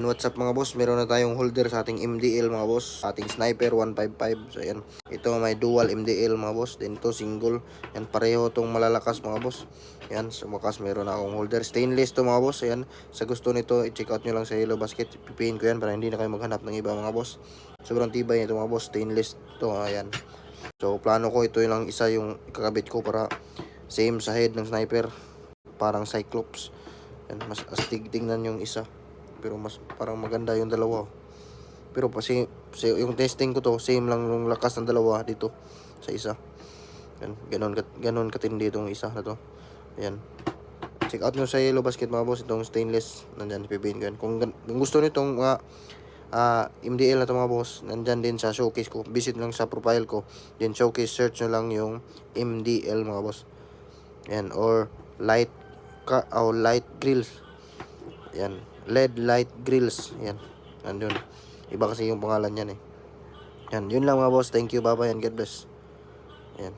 What's up mga boss, meron na tayong holder sa ating MDL mga boss, ating sniper 155. So ayan, ito may dual MDL mga boss, then ito single. Yan, pareho tong malalakas mga boss. Yan, sa wakas meron na akong holder. Stainless to mga boss. Ayan, sa gusto nito, i-check out nyo lang sa Yellow Basket. Pipiin ko yan para hindi na kayo maghanap ng iba mga boss. Sobrang tibay nito mga boss, stainless to. Ayan, so plano ko ito lang isa yung ikakabit ko para same sa head ng sniper, parang Cyclops. Yan, mas astig tingnan yung isa, pero mas parang maganda yung dalawa. Pero kasi yung testing ko to, same lang yung lakas ng dalawa dito sa isa. Yan, ganon katindi itong isa na to. Ayan, check out nyo sa Yellow Basket mga boss, itong stainless. Nandyan, ipipiin ko yan. Kung gusto nyo itong MDL na to mga boss, nandyan din sa showcase ko. Visit lang sa profile ko, then showcase, search nyo lang yung MDL mga boss. Yan, or light grills. Yan, LED light grills. Yan, andun. Iba kasi yung pangalan yan eh. Yan, yun lang mga boss. Thank you, bye bye and God bless. Yan.